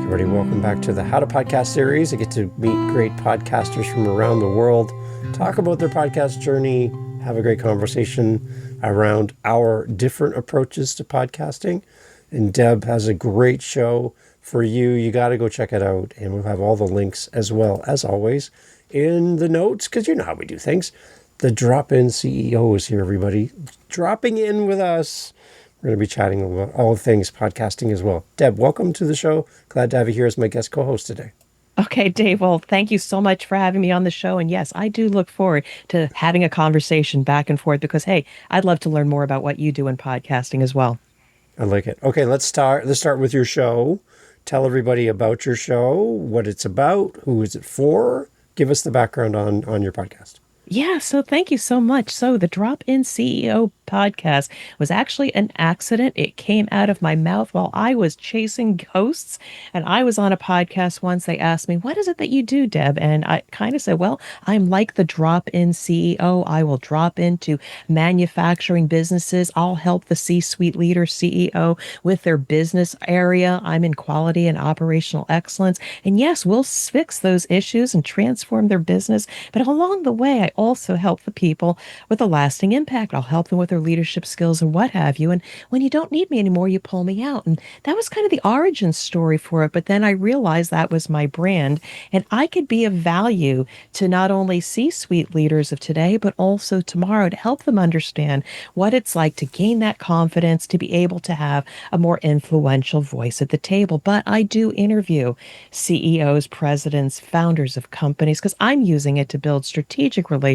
Everybody, welcome back to the How to Podcast series. I get to meet great podcasters from around the world, talk about their podcast journey, have a great conversation around our different approaches to podcasting. And Deb has a great show for you. You got to go check it out. And we'll have all the links as well, as always, in the notes, because you know how we do things. The Drop-In CEO is here, everybody. Dropping in with us. We're going to be chatting about all things podcasting as well. Deb, welcome to the show. Glad to have you here as my guest co-host today. Okay, Dave. Well, thank you so much for having me on the show. And yes, I do look forward to having a conversation back and forth because, hey, I'd love to learn more about what you do in podcasting as well. I like it. Okay, let's start with your show. Tell everybody about your show, what it's about, who is it for. Give us the background on your podcast. Yeah, so thank you so much. So the Drop-In CEO podcast was actually an accident. It came out of my mouth while I was chasing ghosts. And I was on a podcast once. They asked me, what is it that you do, Deb? And I kind of said, well, I'm like the Drop-In CEO. I will drop into manufacturing businesses. I'll help the C-suite leader, CEO, with their business area. I'm in quality and operational excellence. And yes, we'll fix those issues and transform their business. But along the way, I also help the people with a lasting impact. I'll help them with their leadership skills and what have you. And when you don't need me anymore, you pull me out. And that was kind of the origin story for it. But then I realized that was my brand and I could be of value to not only C-suite leaders of today, but also tomorrow to help them understand what it's like to gain that confidence, to be able to have a more influential voice at the table. But I do interview CEOs, presidents, founders of companies, because I'm using it to build strategic relationships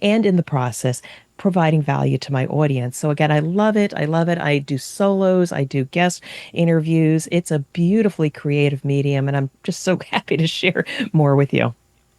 and in the process providing value to my audience. So again, I love it. I love it. I do solos. I do guest interviews. It's a beautifully creative medium, and I'm just so happy to share more with you.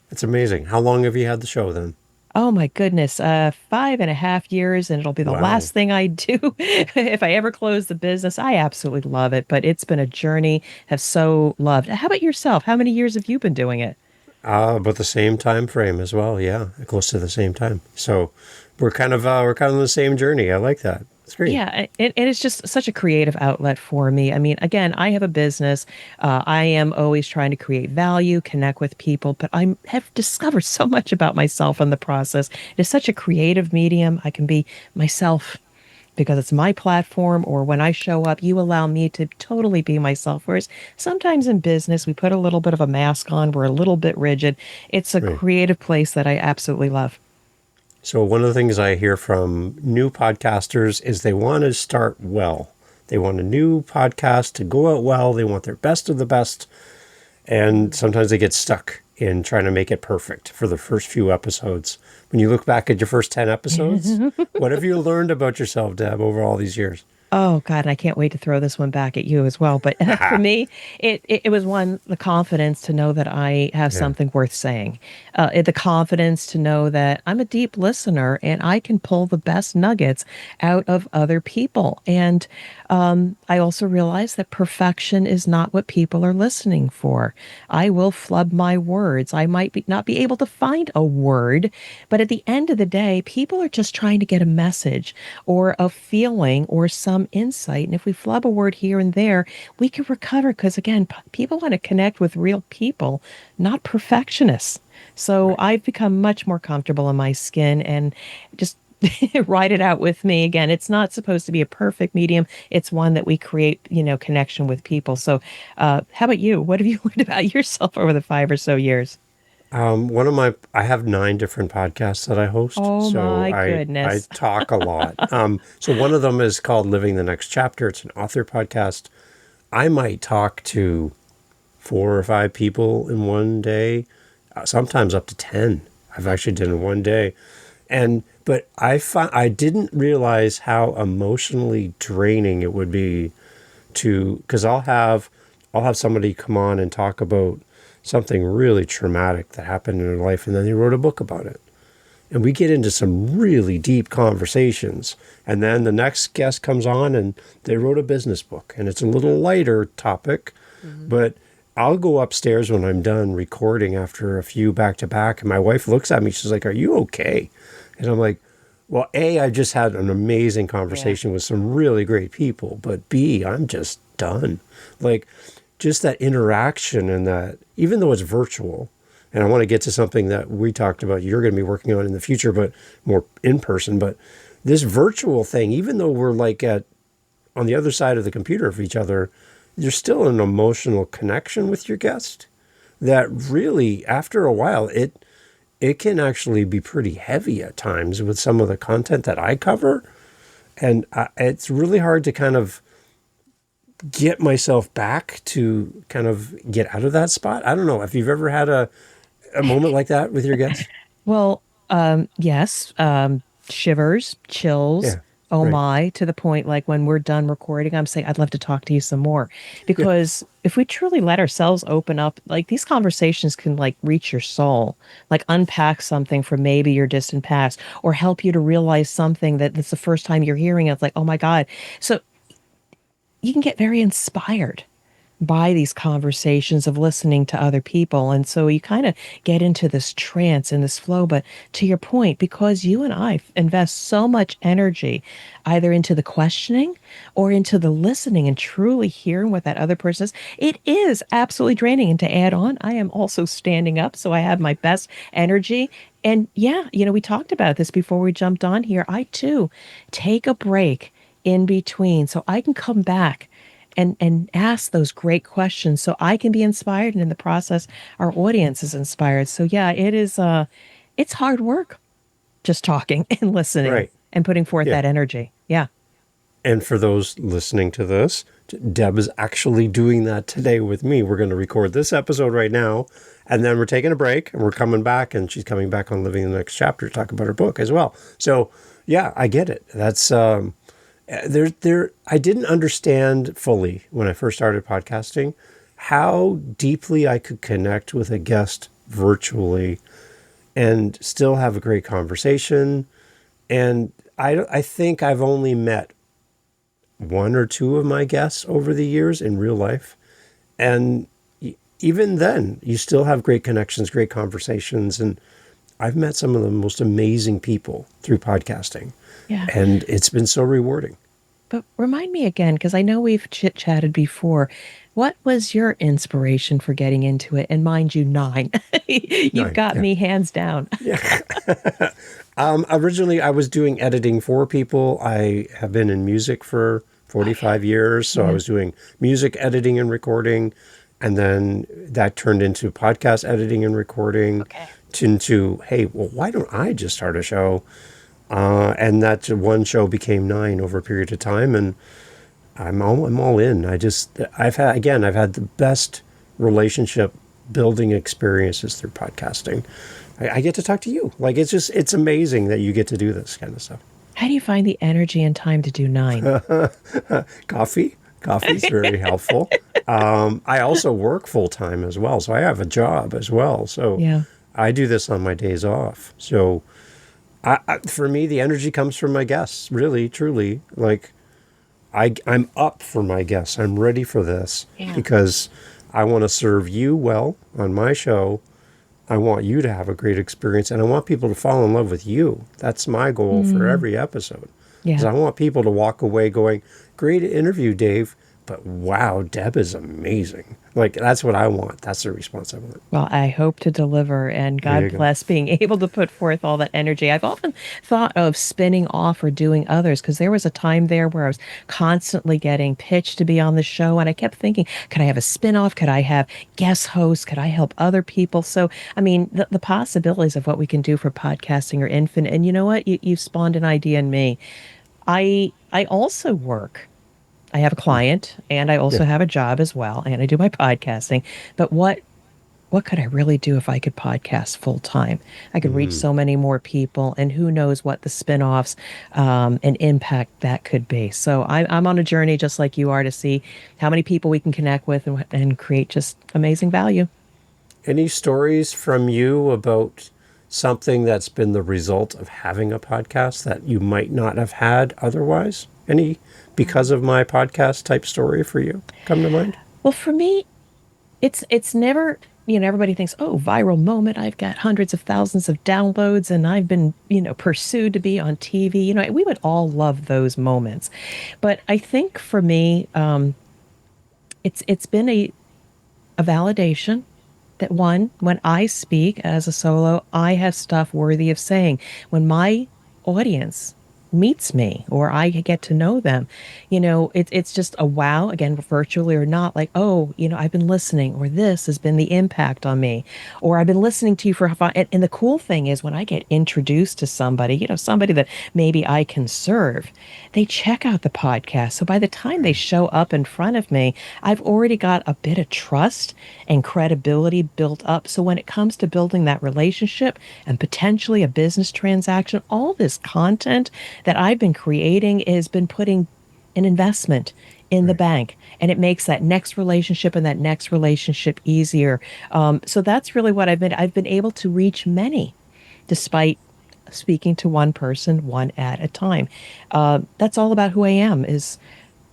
It's amazing. How long have you had the show then? Oh my goodness, 5.5 years, and it'll be the last thing I do if I ever close the business. I absolutely love it, but it's been a journey. Have so loved. How about yourself? How many years have you been doing it? About the same time frame as well. Yeah, close to the same time. So we're kind of on the same journey. I like that. It's great. Yeah, and it's just such a creative outlet for me. I mean, again, I have a business. I am always trying to create value, connect with people, but I have discovered so much about myself in the process. It is such a creative medium. I can be myself because it's my platform, or when I show up, you allow me to totally be myself. Whereas sometimes in business, we put a little bit of a mask on. We're a little bit rigid. It's a creative place that I absolutely love. So one of the things I hear from new podcasters is they want to start well. They want a new podcast to go out well. They want their best of the best. And sometimes they get stuck in trying to make it perfect for the first few episodes. When you look back at your first 10 episodes, what have you learned about yourself, Deb, over all these years? Oh, God, and I can't wait to throw this one back at you as well. But for me, it was the confidence to know that I have something worth saying. The confidence to know that I'm a deep listener and I can pull the best nuggets out of other people. And I also realize that perfection is not what people are listening for. I will flub my words. I might not be able to find a word, but at the end of the day, people are just trying to get a message or a feeling or some insight. And if we flub a word here and there, we can recover because, again, people want to connect with real people, not perfectionists. So I've become much more comfortable in my skin and just ride it out with me. Again, it's not supposed to be a perfect medium. It's one that we create, connection with people. So how about you? What have you learned about yourself over the 5 or so years? I have 9 different podcasts that I host. Oh, so my goodness. I talk a lot. So one of them is called Living the Next Chapter. It's an author podcast. I might talk to 4 or 5 people in one day, sometimes up to 10. I've actually done in one day. But I didn't realize how emotionally draining it would be because I'll have somebody come on and talk about something really traumatic that happened in their life, and then they wrote a book about it. And we get into some really deep conversations. And then the next guest comes on and they wrote a business book. And it's a little lighter topic, but I'll go upstairs when I'm done recording after a few back-to-back, and my wife looks at me, she's like, "Are you okay?" And I'm like, well, A, I just had an amazing conversation with some really great people, but B, I'm just done. Like, just that interaction and that, even though it's virtual, and I want to get to something that we talked about you're going to be working on in the future, but more in person. But this virtual thing, even though we're like on the other side of the computer of each other, there's still an emotional connection with your guest that really, after a while, it can actually be pretty heavy at times with some of the content that I cover. And it's really hard to kind of get myself back to kind of get out of that spot. I don't know if you've ever had a moment like that with your guests. Well, yes, shivers, chills. Yeah, Oh right. my, to the point like when we're done recording, I'm saying, I'd love to talk to you some more. Yeah, Because if we truly let ourselves open up, like these conversations can like reach your soul, like unpack something from maybe your distant past or help you to realize something that's the first time you're hearing it. It's like, oh my God. So you can get very inspired by these conversations of listening to other people. And so you kind of get into this trance and this flow. But to your point, because you and I invest so much energy either into the questioning or into the listening and truly hearing what that other person is, it is absolutely draining. And to add on, I am also standing up. So I have my best energy. And yeah, we talked about this before we jumped on here. I too take a break in between so I can come back and ask those great questions so I can be inspired and in the process our audience is inspired. So yeah, it's hard work just talking and listening right. and putting forth Yeah. that energy. Yeah. And for those listening to this, Deb is actually doing that today with me. We're going to record this episode right now, and then we're taking a break, and we're coming back, and she's coming back on Living the Next Chapter to talk about her book as well. So, yeah, I get it. That's I didn't understand fully when I first started podcasting how deeply I could connect with a guest virtually and still have a great conversation. And I think I've only met one or two of my guests over the years in real life. And even then, you still have great connections, great conversations. And I've met some of the most amazing people through podcasting. Yeah. And it's been so rewarding. But remind me again, because I know we've chit chatted before. What was your inspiration for getting into it? And mind you, 9. You've Nine, got yeah. me hands down. Originally, I was doing editing for people. I have been in music for 45 years. So I Yeah. was doing music editing and recording. And then that turned into podcast editing and recording, Okay. into, hey, well, why don't I just start a show? And that one show became 9 over a period of time. And I'm all in. I've had the best relationship building experiences through podcasting. I get to talk to you. Like, it's amazing that you get to do this kind of stuff. How do you find the energy and time to do 9? Coffee's very helpful. I also work full time as well. So I have a job as well. So Yeah. I do this on my days off. So for me, the energy comes from my guests, really, truly. Like, I'm up for my guests. I'm ready for this Yeah. because I want to serve you well on my show. I want you to have a great experience, and I want people to fall in love with you. That's my goal for every episode. Because Yeah. I want people to walk away going, great interview, Dave, but wow, Deb is amazing. Like, that's what I want. That's the response I want. Well, I hope to deliver, and There God you go. bless being able to put forth all that energy. I've often thought of spinning off or doing others because there was a time there where I was constantly getting pitched to be on the show, and I kept thinking, could I have a spin off? Could I have guest hosts? Could I help other people? So, I mean, the possibilities of what we can do for podcasting are infinite. And you know what? You've spawned an idea in me. I also work. I have a client and I Yeah. also have a job as well, and I do my podcasting. But what could I really do if I could podcast full time? I could reach so many more people, and who knows what the spin-offs and impact that could be. So I'm on a journey just like you are to see how many people we can connect with and create just amazing value. Any stories from you about something that's been the result of having a podcast that you might not have had otherwise? Any because of my podcast type story for you come to mind? Well, for me, it's never, everybody thinks, oh, viral moment, I've got hundreds of thousands of downloads and I've been, pursued to be on TV. We would all love those moments. But I think for me, it's been a validation that one, when I speak as a solo, I have stuff worthy of saying. When my audience meets me or I get to know them, it's just a wow, again, virtually or not, like, oh, I've been listening, or this has been the impact on me, or I've been listening to you for fun. And the cool thing is when I get introduced to somebody, somebody that maybe I can serve, they check out the podcast. So by the time they show up in front of me, I've already got a bit of trust and credibility built up. So when it comes to building that relationship and potentially a business transaction, all this content that I've been creating has been putting an investment in the Right. bank, and it makes that next relationship and that next relationship easier. So that's really what I've been able to reach many despite speaking to one person, one at a time. That's all about who I am. Is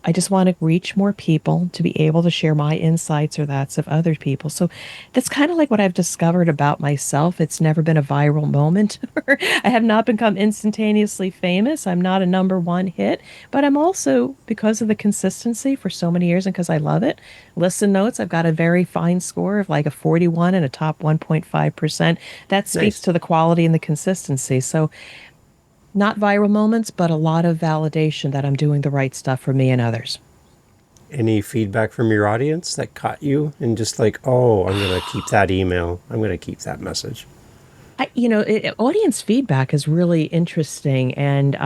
I just want to reach more people to be able to share my insights or that's of other people. So that's kind of like what I've discovered about myself. It's never been a viral moment. I have not become instantaneously famous. I'm not a number one hit, but I'm also, because of the consistency for so many years and because I love it, listen notes, I've got a very fine score of like a 41 and a top 1.5%. That speaks Nice. to the quality and the consistency. So not viral moments, but a lot of validation that I'm doing the right stuff for me and others. Any feedback from your audience that caught you and just like, oh, I'm going to keep that email. I'm going to keep that message. Audience feedback is really interesting. And,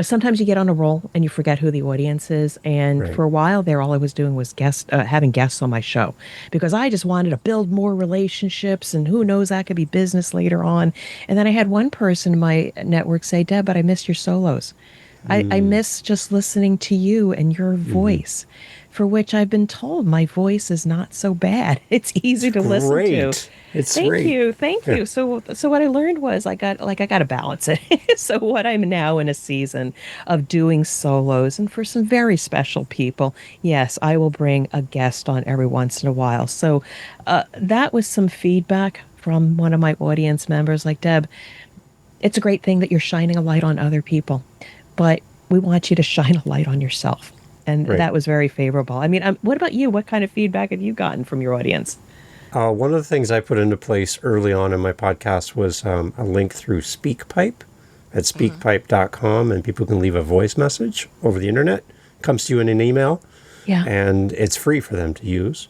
sometimes you get on a roll and you forget who the audience is. And Right. for a while there, all I was doing was having guests on my show because I just wanted to build more relationships, and who knows, that could be business later on. And then I had one person in my network say, Deb, but I missed your solos. I miss just listening to you and your Mm-hmm. voice, for which I've been told my voice is not so bad. It's It's easy to listen to. great. It's Thank great. you. Thank Yeah. you. So what I learned was I got to balance it. So what I'm now in a season of doing solos, and for some very special people, yes, I will bring a guest on every once in a while. So that was some feedback from one of my audience members, like, Deb, it's a great thing that you're shining a light on other people, but we want you to shine a light on yourself. And Right. that was very favorable. I mean, what about you? What kind of feedback have you gotten from your audience? One of the things I put into place early on in my podcast was a link through SpeakPipe at speakpipe.com, and people can leave a voice message over the internet. It comes to you in an email, Yeah. and it's free for them to use.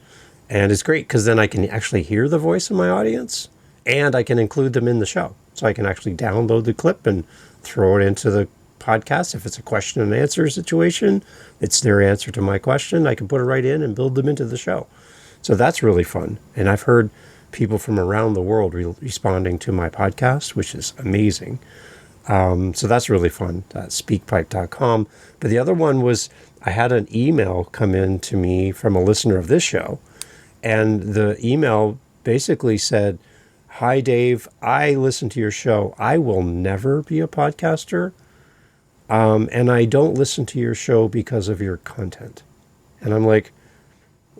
And it's great because then I can actually hear the voice of my audience, and I can include them in the show. So I can actually download the clip and throw it into the podcast. If it's a question and answer situation, it's their answer to my question. I can put it right in and build them into the show. So that's really fun. And I've heard people from around the world responding to my podcast, which is amazing. So that's really fun. That's speakpipe.com. But the other one was I had an email come in to me from a listener of this show. And the email basically said, "Hi, Dave. I listen to your show. I will never be a podcaster. And I don't listen to your show because of your content." And I'm like,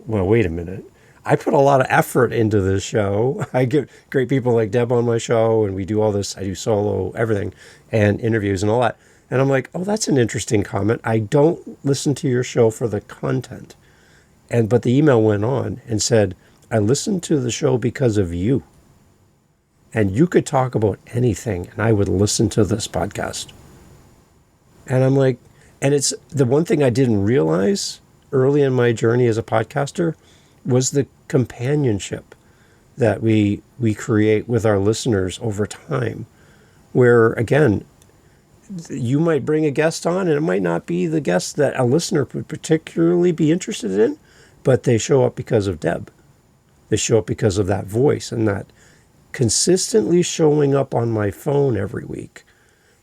well, wait a minute. I put a lot of effort into this show. I get great people like Deb on my show, and we do all this. I do solo, everything, and interviews and all that. And I'm like, oh, that's an interesting comment. I don't listen to your show for the content. But the email went on and said, I listen to the show because of you. And you could talk about anything, and I would listen to this podcast. And I'm like, and it's the one thing I didn't realize early in my journey as a podcaster was the companionship that we create with our listeners over time, where again, you might bring a guest on and it might not be the guest that a listener would particularly be interested in, but they show up because of Deb. They show up because of that voice and that consistently showing up on my phone every week,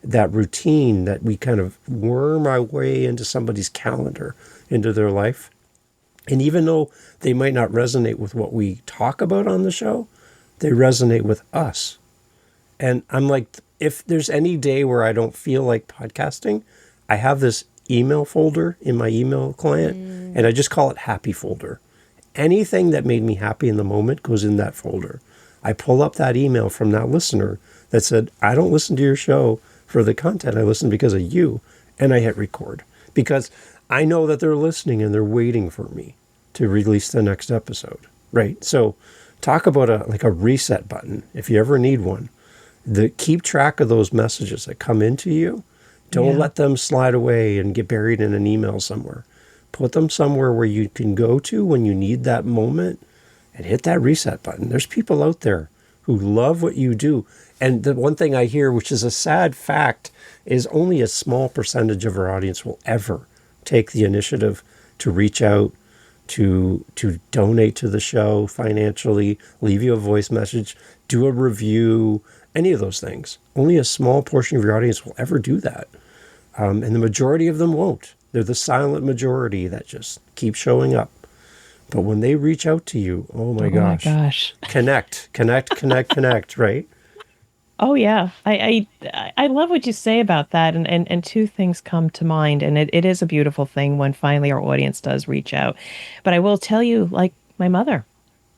that routine that we kind of worm our way into somebody's calendar, into their life. And even though they might not resonate with what we talk about on the show, they resonate with us. And I'm like, if there's any day where I don't feel like podcasting, I have this email folder in my email client, and I just call it happy folder. Anything that made me happy in the moment goes in that folder. I pull up that email from that listener that said, I don't listen to your show for the content. I listen because of you. And I hit record because I know that they're listening and they're waiting for me. to release the next episode, right? So talk about a reset button if you ever need one. Keep track of those messages that come into you. Don't let them slide away and get buried in an email somewhere. Put them somewhere where you can go to when you need that moment and hit that reset button. There's people out there who love what you do. And the one thing I hear, which is a sad fact, is only a small percentage of our audience will ever take the initiative to reach out, to donate to the show financially, leave you a voice message, do a review, any of those things. Only a small portion of your audience will ever do that. And the majority of them won't. They're the silent majority that just keep showing up. But when they reach out to you, oh my gosh. Connect, right? Oh yeah. I love what you say about that. And two things come to mind. And it is a beautiful thing when finally our audience does reach out. But I will tell you, like my mother,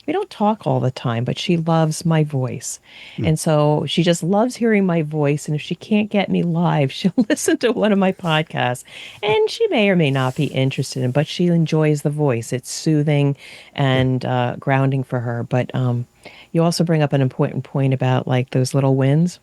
we don't talk all the time, but she loves my voice. And so she just loves hearing my voice. And if she can't get me live, she'll listen to one of my podcasts. And she may or may not be interested in, but she enjoys the voice. It's soothing and grounding for her. But you also bring up an important point about like those little wins.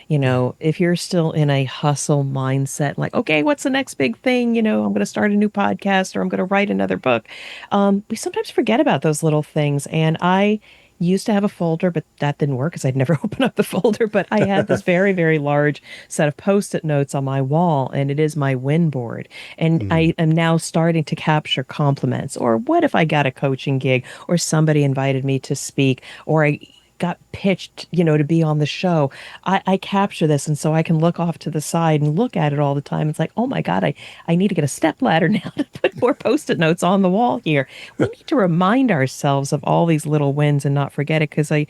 You know, if you're still in a hustle mindset, like, okay, what's the next big thing? You know, I'm going to start a new podcast or I'm going to write another book. We sometimes forget about those little things. And I used to have a folder, but that didn't work because I'd never opened up the folder. But I had this very, very large set of Post-it notes on my wall, and it is my win board. And I am now starting to capture compliments. Or what if I got a coaching gig or somebody invited me to speak or I got pitched, you know, to be on the show. I capture this. And so I can look off to the side and look at it all the time. It's like, oh my God, I need to get a step ladder now to put more Post-it notes on the wall here. We need to remind ourselves of all these little wins and not forget it because I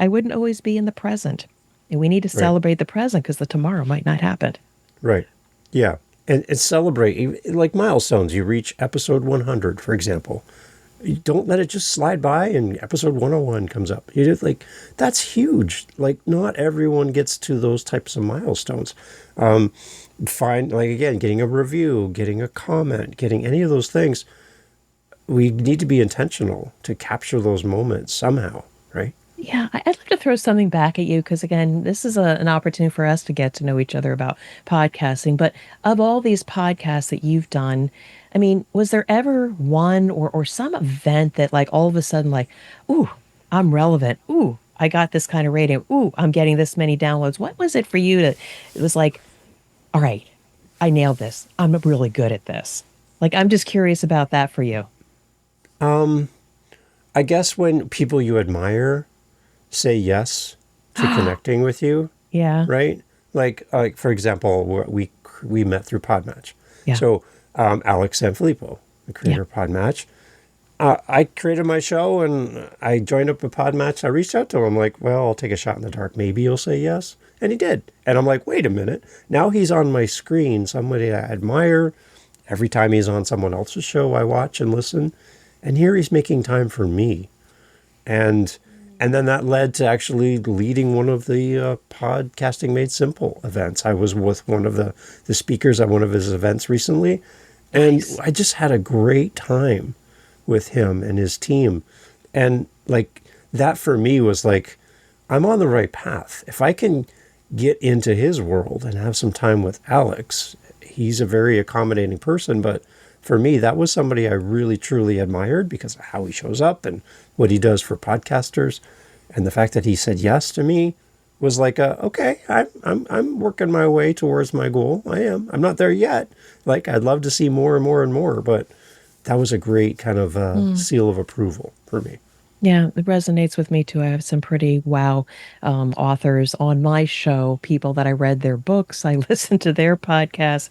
wouldn't always be in the present. And we need to celebrate the present because the tomorrow might not happen. Right. Yeah. And celebrate, like milestones. You reach episode 100, for example. You don't let it just slide by and episode 101 comes up. You just that's huge. Like not everyone gets to those types of milestones. Again, getting a review, getting a comment, getting any of those things. We need to be intentional to capture those moments somehow, right? Yeah, I'd love to throw something back at you because, again, this is an opportunity for us to get to know each other about podcasting. But of all these podcasts that you've done, I mean, was there ever one or some event that, like, all of a sudden, like, ooh, I'm relevant. Ooh, I got this kind of rating. Ooh, I'm getting this many downloads. What was it for you that it was like, all right, I nailed this. I'm really good at this. Like, I'm just curious about that for you. I guess when people you admire say yes to connecting with you. Yeah. Right? Like for example, we met through Podmatch. Yeah. So Alex Sanfilippo, the creator of Podmatch, I created my show and I joined up with Podmatch. I reached out to him like, well, I'll take a shot in the dark. Maybe he'll say yes. And he did. And I'm like, wait a minute. Now he's on my screen, somebody I admire. Every time he's on someone else's show, I watch and listen. And here he's making time for me. And then that led to actually leading one of the Podcasting Made Simple events. I was with one of the speakers at one of his events recently, and I just had a great time with him and his team. And like that for me was like, I'm on the right path. If I can get into his world and have some time with Alex, he's a very accommodating person, but for me, that was somebody I really, truly admired because of how he shows up and what he does for podcasters. And the fact that he said yes to me was like, okay, I'm working my way towards my goal. I am. I'm not there yet. Like, I'd love to see more and more and more, but that was a great kind of seal of approval for me. Yeah, it resonates with me too. I have some pretty wow authors on my show, people that I read their books, I listened to their podcasts,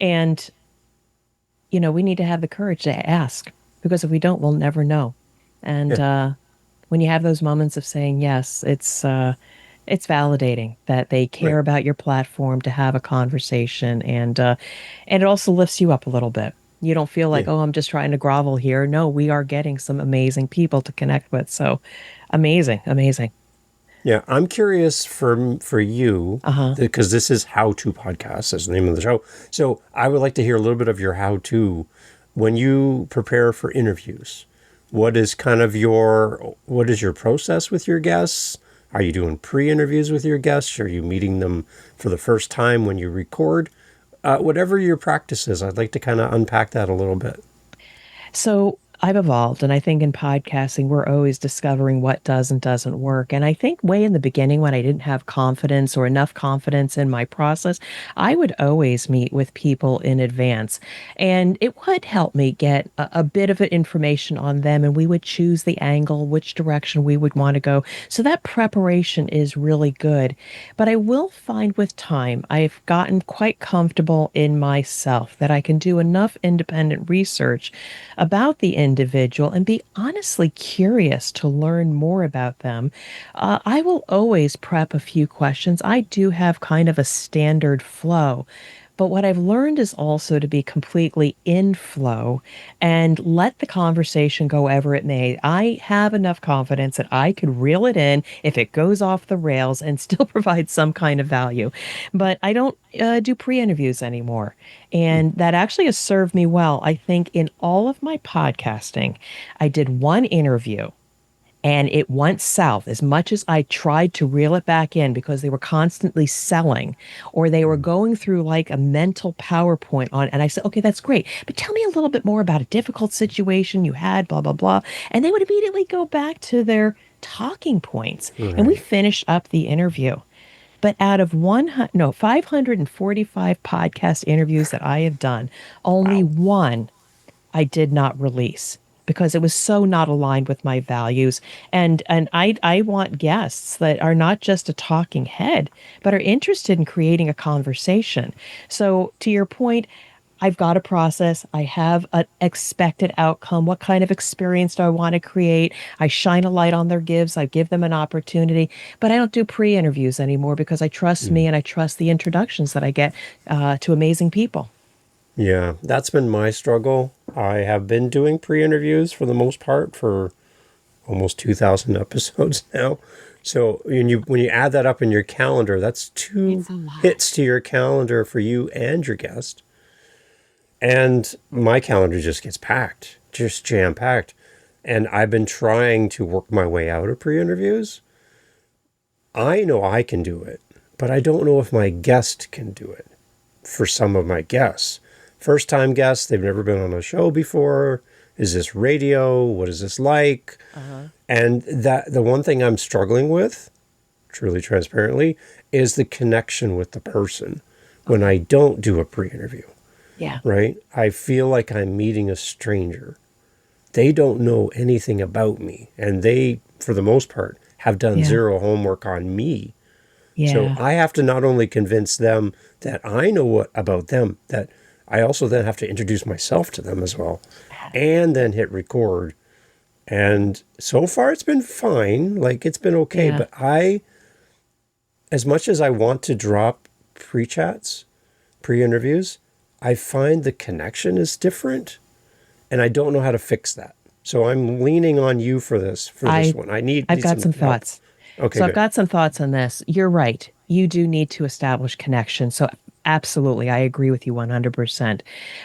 and you know, we need to have the courage to ask because if we don't, we'll never know. And when you have those moments of saying yes, it's validating that they care about your platform to have a conversation, and it also lifts you up a little bit. You don't feel like, oh, I'm just trying to grovel here. No, we are getting some amazing people to connect with. So amazing, amazing. Yeah, I'm curious for you, because this is How To Podcast, is the name of the show. So I would like to hear a little bit of your how-to when you prepare for interviews. what is kind of what is your process with your guests? Are you doing pre-interviews with your guests? Are you meeting them for the first time when you record? Whatever your practice is, I'd like to kind of unpack that a little bit. So I've evolved, and I think in podcasting, we're always discovering what does and doesn't work. And I think way in the beginning, when I didn't have confidence or enough confidence in my process, I would always meet with people in advance. And it would help me get a bit of information on them, and we would choose the angle, which direction we would want to go. So that preparation is really good. But I will find with time, I've gotten quite comfortable in myself that I can do enough independent research about the individual and be honestly curious to learn more about them. I will always prep a few questions. I do have kind of a standard flow. But what I've learned is also to be completely in flow and let the conversation go ever it may. I have enough confidence that I could reel it in if it goes off the rails and still provide some kind of value. But I don't do pre interviews anymore. And that actually has served me well. I think in all of my podcasting, I did one interview and it went south as much as I tried to reel it back in because they were constantly selling or they were going through like a mental PowerPoint on. And I said, okay, that's great. But tell me a little bit more about a difficult situation you had, blah, blah, blah. And they would immediately go back to their talking points. And we Right. finished up the interview. But out of 545 podcast interviews that I have done, only Wow. one I did not release because it was so not aligned with my values. And I want guests that are not just a talking head, but are interested in creating a conversation. So to your point, I've got a process. I have an expected outcome. What kind of experience do I want to create? I shine a light on their gifts. I give them an opportunity, but I don't do pre-interviews anymore because I trust me Mm. and I trust the introductions that I get to amazing people. Yeah, that's been my struggle. I have been doing pre-interviews for the most part for almost 2,000 episodes now. So when you add that up in your calendar, that's two It's a lot. hits to your calendar for you and your guest. And my calendar just gets packed, just jam packed. And I've been trying to work my way out of pre-interviews. I know I can do it, but I don't know if my guest can do it. For some of my guests, first time guests, they've never been on a show before. Is this radio? What is this like? Uh-huh. And that the one thing I'm struggling with, truly transparently, is the connection with the person when I don't do a pre-interview, Yeah. right? I feel like I'm meeting a stranger. They don't know anything about me, and they, for the most part, have done Yeah. zero homework on me. So Yeah. I have to not only convince them that I know what about them, that I also then have to introduce myself to them as well, and then hit record. And so far it's been fine, like it's been okay, Yeah. but as much as I want to drop pre-chats, pre-interviews, I find the connection is different and I don't know how to fix that. So I'm leaning on you for this I one. I need, I've need got some some help. thoughts. Okay, So I've good. got some thoughts on this. You're right. You do need to establish connection. So absolutely, I agree with you 100%.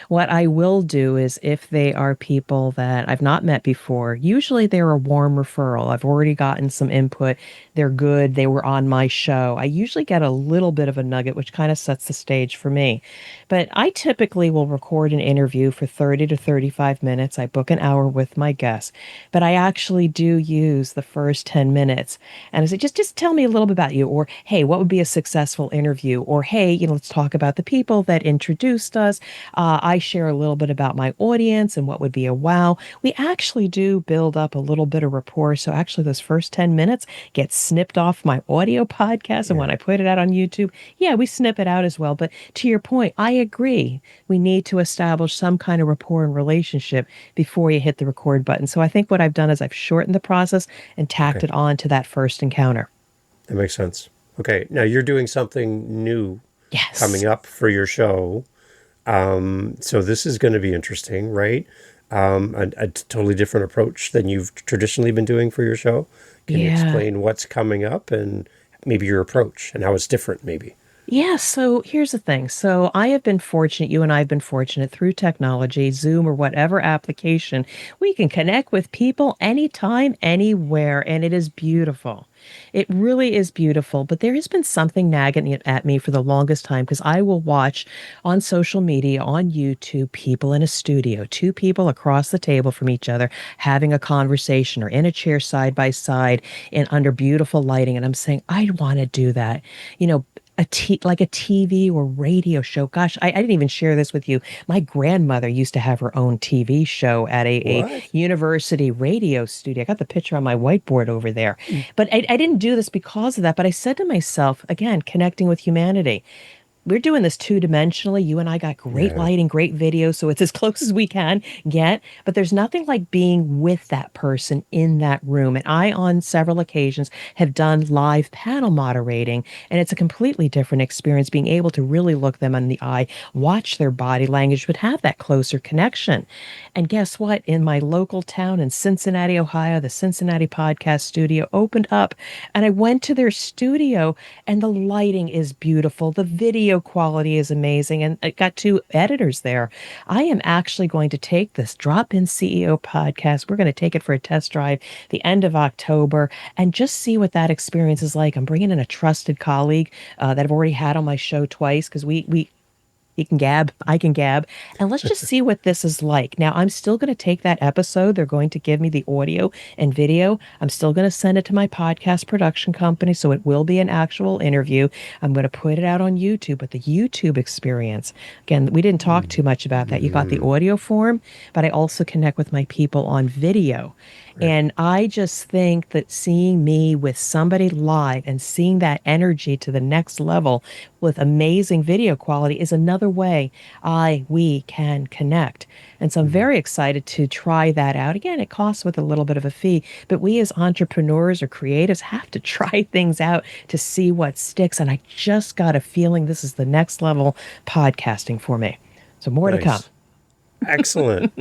What I will do is if they are people that I've not met before, usually they're a warm referral. I've already gotten some input. They're good. They were on my show. I usually get a little bit of a nugget, which kind of sets the stage for me. But I typically will record an interview for 30 to 35 minutes. I book an hour with my guest, but I actually do use the first 10 minutes. And I say, just tell me a little bit about you, or hey, what would be a successful interview? Or hey, let's talk about the people that introduced us. I share a little bit about my audience and what would be a wow. We actually do build up a little bit of rapport. So actually, those first 10 minutes get snipped off my audio podcast. And Yeah. when I put it out on YouTube, yeah, we snip it out as well. But to your point, I agree. We need to establish some kind of rapport and relationship before you hit the record button. So I think what I've done is I've shortened the process and tacked Okay. it on to that first encounter. That makes sense. Okay. Now you're doing something new Yes. coming up for your show. So this is going to be interesting, right? A totally different approach than you've traditionally been doing for your show. Can you Yeah. explain what's coming up and maybe your approach and how it's different, maybe? Yeah, so here's the thing. So I have been fortunate, you and I have been fortunate through technology, Zoom or whatever application, we can connect with people anytime, anywhere, and it is beautiful. It really is beautiful. But there has been something nagging at me for the longest time because I will watch on social media, on YouTube, people in a studio, two people across the table from each other having a conversation or in a chair side by side and under beautiful lighting. And I'm saying, I want to do that. You know, like a TV or radio show. Gosh, I didn't even share this with you. My grandmother used to have her own TV show at a What? university radio studio. I got the picture on my whiteboard over there. But I didn't do this because of that. But I said to myself, again, connecting with humanity, we're doing this two-dimensionally. You and I got great Yeah. lighting, great video, so it's as close as we can get. But there's nothing like being with that person in that room. And I, on several occasions, have done live panel moderating, and it's a completely different experience being able to really look them in the eye, watch their body language, but have that closer connection. And guess what? In my local town in Cincinnati, Ohio, the Cincinnati Podcast Studio opened up, and I went to their studio, and the lighting is beautiful. The video quality is amazing, and I got two editors there. I am actually going to take this Drop In CEO podcast. We're going to take it for a test drive the end of October and just see what that experience is like. I'm bringing in a trusted colleague that I've already had on my show twice because we he can gab, I can gab. And let's just see what this is like. Now, I'm still going to take that episode. They're going to give me the audio and video. I'm still going to send it to my podcast production company. So it will be an actual interview. I'm going to put it out on YouTube. But the YouTube experience, again, we didn't talk too much about that. You got the Mm, audio form, but I also connect with my people on video. right. And I just think that seeing me with somebody live and seeing that energy to the next level with amazing video quality is another way we can connect. And so I'm Mhm. very excited to try that out. Again, it costs with a little bit of a fee, but we as entrepreneurs or creatives have to try things out to see what sticks. And I just got a feeling this is the next level podcasting for me. So more to come. Nice. Excellent.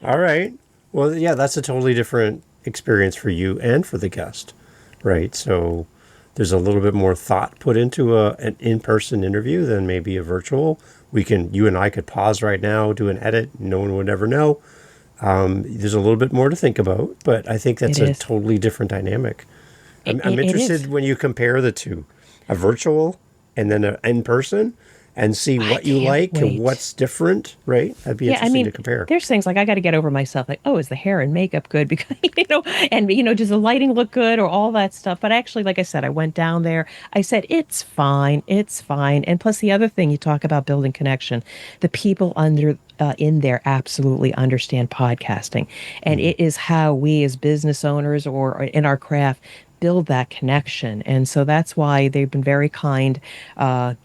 All right. Well, yeah, that's a totally different experience for you and for the guest, right? So there's a little bit more thought put into an in-person interview than maybe a virtual. You and I could pause right now, do an edit. No one would ever know. There's a little bit more to think about, but I think It that's a is. totally different dynamic. I'm It is. interested when you compare the two, a virtual and then an in-person, and see I what you can't like and wait. what's different, right? That'd be Yeah, I interesting mean, to compare. there's things like I got to get over myself. Like, oh, is the hair and makeup good? Because and does the lighting look good or all that stuff? But actually, like I said, I went down there. I said it's fine, it's fine. And plus, the other thing you talk about building connection, the people under in there absolutely understand podcasting, and Mhm. it is how we as business owners or in our craft build that connection. And so that's why they've been very kind,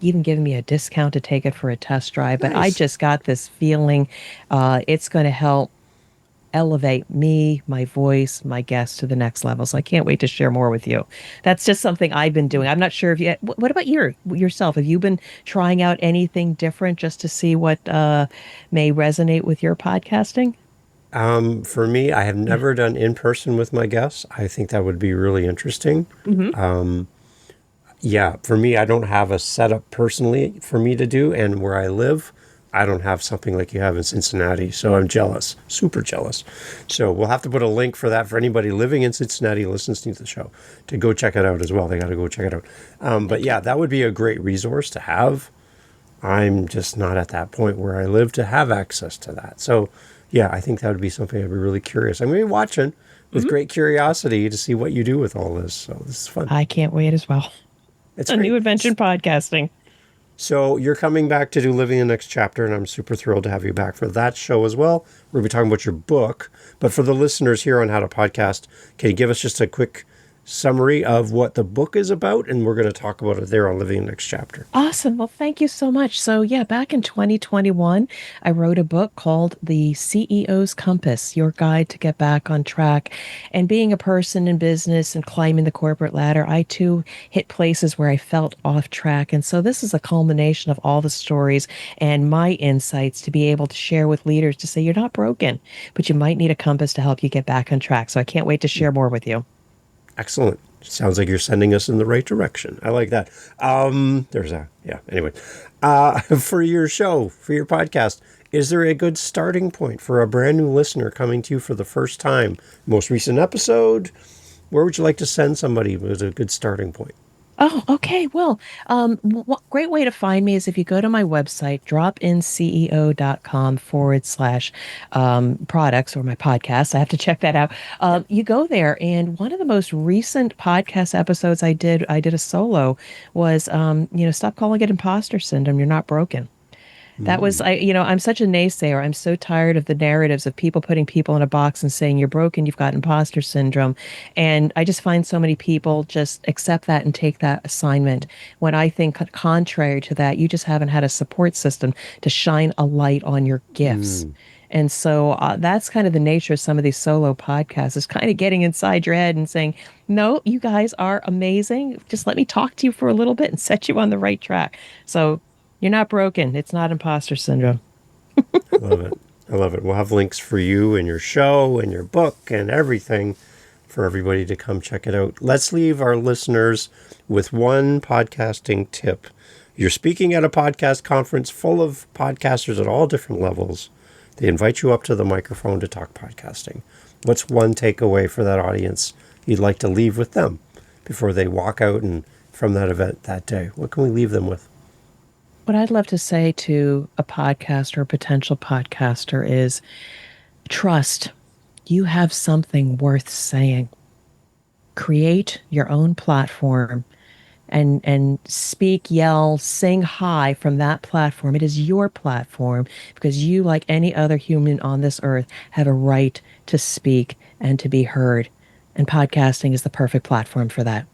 even giving me a discount to take it for a test drive. But I Nice. just got this feeling it's going to help elevate me, my voice, my guests to the next level. So I can't wait to share more with you. That's just something I've been doing. I'm not sure if you, what about yourself? Have you been trying out anything different just to see what may resonate with your podcasting? For me, I have never done in person with my guests. I think that would be really interesting. Mm-hmm. Yeah, for me, I don't have a setup personally for me to do, and where I live, I don't have something like you have in Cincinnati. So I'm jealous, super jealous. So we'll have to put a link for that for anybody living in Cincinnati who listens to the show to go check it out as well. They got to go check it out. But yeah, that would be a great resource to have. I'm just not at that point where I live to have access to that. So yeah, I think that would be something I'd be really curious. I'm going to be watching with Mm-hmm. great curiosity to see what you do with all this. So this is fun. I can't wait as well. It's A new great. adventure in podcasting. So you're coming back to do Living the Next Chapter, and I'm super thrilled to have you back for that show as well. We're going to be talking about your book. But for the listeners here on How to Podcast, can you give us just a quick summary of what the book is about? And we're going to talk about it there on Living the Next Chapter. Awesome. Well, thank you so much. So, yeah, back in 2021, I wrote a book called The CEO's Compass, Your Guide to Get Back on Track. And being a person in business and climbing the corporate ladder, I too hit places where I felt off track. And so, this is a culmination of all the stories and my insights to be able to share with leaders to say, you're not broken, but you might need a compass to help you get back on track. So, I can't wait to share more with you. Excellent. Sounds like you're sending us in the right direction. I like that. Anyway, for your show, for your podcast, is there a good starting point for a brand new listener coming to you for the first time? Most recent episode? Where would you like to send somebody as a good starting point? Oh, okay. Well, great way to find me is if you go to my website, dropinceo.com/, products or my podcast. I have to check that out. You go there, and one of the most recent podcast episodes I did a solo was, stop calling it imposter syndrome. You're not broken. That was, I'm such a naysayer. I'm so tired of the narratives of people putting people in a box and saying you're broken, you've got imposter syndrome. And I just find so many people just accept that and take that assignment. When I think contrary to that, you just haven't had a support system to shine a light on your gifts. And so that's kind of the nature of some of these solo podcasts, is kind of getting inside your head and saying, no, you guys are amazing. Just let me talk to you for a little bit and set you on the right track. So you're not broken. It's not imposter syndrome. I love it. I love it. We'll have links for you and your show and your book and everything for everybody to come check it out. Let's leave our listeners with one podcasting tip. You're speaking at a podcast conference full of podcasters at all different levels. They invite you up to the microphone to talk podcasting. What's one takeaway for that audience you'd like to leave with them before they walk out and from that event that day? What can we leave them with? What I'd love to say to a podcaster or potential podcaster is trust. You have something worth saying. Create your own platform and speak, yell, sing high from that platform. It is your platform because you, like any other human on this earth, have a right to speak and to be heard. And podcasting is the perfect platform for that.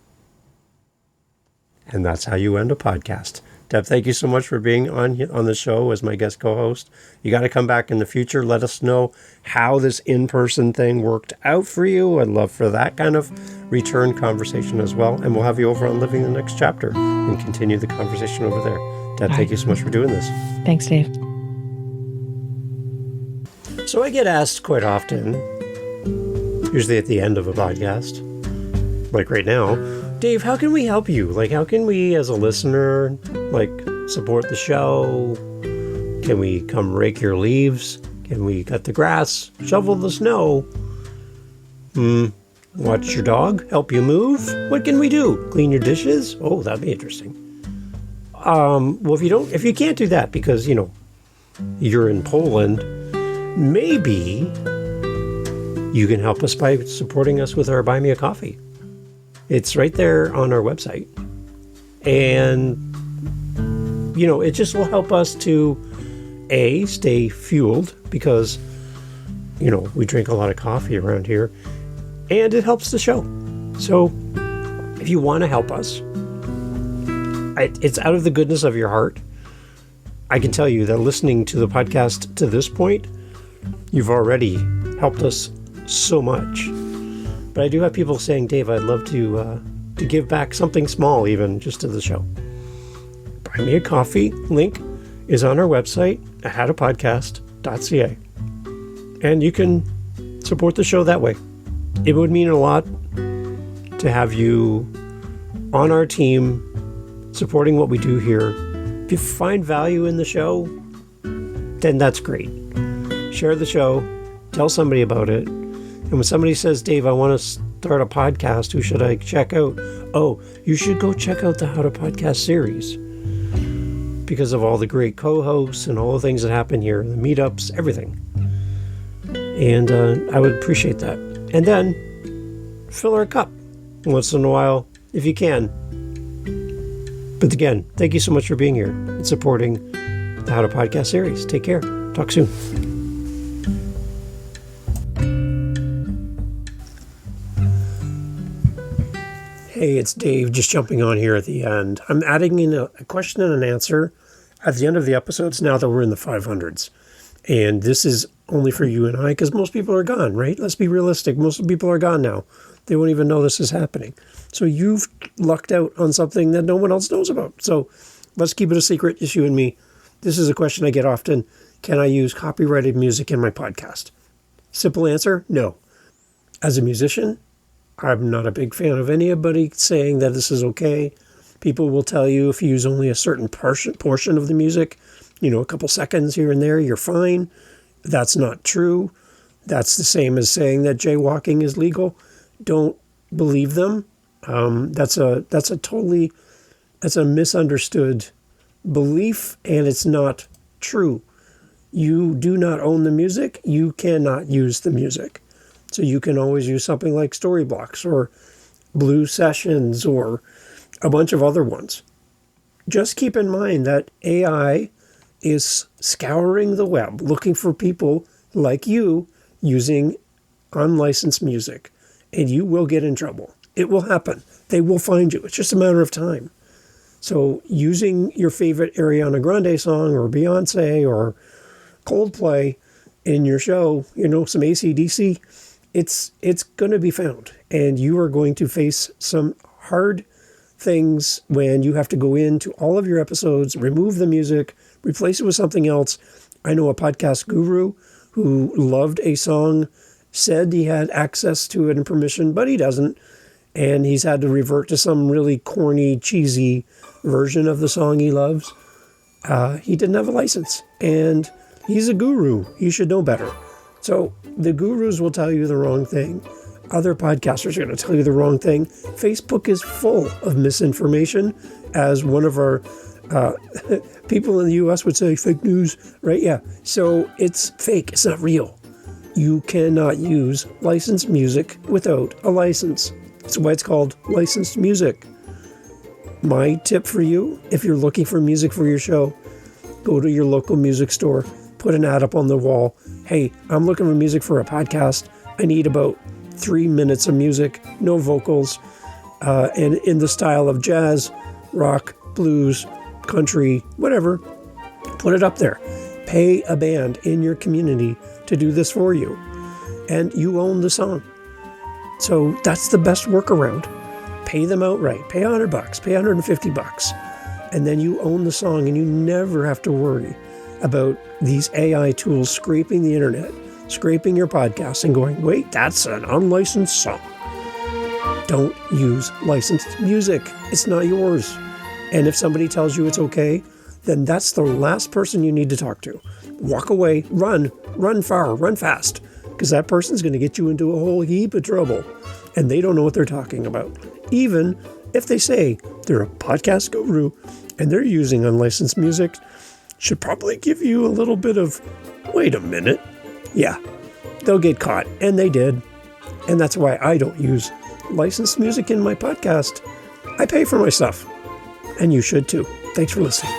And that's how you end a podcast. Deb, thank you so much for being on the show as my guest co-host. You got to come back in the future. Let us know how this in-person thing worked out for you. I'd love for that kind of return conversation as well. And we'll have you over on Living the Next Chapter and continue the conversation over there. Deb, thank you so much for doing this. Thanks, Dave. So I get asked quite often, usually at the end of a podcast, like right now, Dave, how can we help you? Like, how can we, as a listener, support the show? Can we come rake your leaves? Can we cut the grass? Shovel the snow? Watch your dog? Help you move? What can we do? Clean your dishes? Oh, that'd be interesting. Well, if you can't do that because, you're in Poland, maybe you can help us by supporting us with our Buy Me a Coffee. It's right there on our website. And, it just will help us to, stay fueled because, we drink a lot of coffee around here. And it helps the show. So if you want to help us, it's out of the goodness of your heart. I can tell you that listening to the podcast to this point, you've already helped us so much. But I do have people saying, Dave, I'd love to give back something small, even just to the show. Buy Me a Coffee link is on our website, ahadapodcast.ca. And you can support the show that way. It would mean a lot to have you on our team supporting what we do here. If you find value in the show, then that's great. Share the show, tell somebody about it. And when somebody says, Dave, I want to start a podcast, who should I check out? Oh, you should go check out the How to Podcast series because of all the great co-hosts and all the things that happen here, the meetups, everything. And I would appreciate that. And then fill our cup once in a while if you can. But again, thank you so much for being here and supporting the How to Podcast series. Take care. Talk soon. Hey, it's Dave, just jumping on here at the end. I'm adding in a question and an answer at the end of the episodes now that we're in the 500s. And this is only for you and I, because most people are gone, right? Let's be realistic. Most people are gone now. They won't even know this is happening. So you've lucked out on something that no one else knows about. So let's keep it a secret, just you and me. This is a question I get often. Can I use copyrighted music in my podcast? Simple answer, no. As a musician, I'm not a big fan of anybody saying that this is okay. People will tell you if you use only a certain portion of the music, a couple seconds here and there, you're fine. That's not true. That's the same as saying that jaywalking is legal. Don't believe them. That's a misunderstood belief, and it's not true. You do not own the music. You cannot use the music. So you can always use something like Storyblocks or Blue Sessions or a bunch of other ones. Just keep in mind that AI is scouring the web looking for people like you using unlicensed music, and you will get in trouble. It will happen. They will find you. It's just a matter of time. So using your favorite Ariana Grande song or Beyonce or Coldplay in your show, some AC/DC, it's going to be found. And you are going to face some hard things when you have to go into all of your episodes, remove the music, replace it with something else. I know a podcast guru who loved a song, said he had access to it and permission, but he doesn't. And he's had to revert to some really corny, cheesy version of the song he loves. He didn't have a license. And he's a guru. He should know better. So the gurus will tell you the wrong thing. Other podcasters are going to tell you the wrong thing. Facebook is full of misinformation, as one of our people in the U.S. would say, fake news, right? Yeah. So it's fake. It's not real. You cannot use licensed music without a license. That's why it's called licensed music. My tip for you, if you're looking for music for your show, go to your local music store, put an ad up on the wall. Hey, I'm looking for music for a podcast. I need about 3 minutes of music, no vocals, and in the style of jazz, rock, blues, country, whatever. Put it up there. Pay a band in your community to do this for you, and you own the song. So that's the best workaround. Pay them outright. Pay $100, pay $150, and then you own the song, and you never have to worry about these AI tools scraping the internet, scraping your podcast and going, wait, that's an unlicensed song. Don't use licensed music. It's not yours. And if somebody tells you it's okay, then that's the last person you need to talk to. Walk away, run far, run fast, because that person's going to get you into a whole heap of trouble, and they don't know what they're talking about. Even if they say they're a podcast guru and they're using unlicensed music, should probably give you a little bit of, wait a minute. Yeah, they'll get caught, and they did. And that's why I don't use licensed music in my podcast. I pay for my stuff, and you should too. Thanks for listening.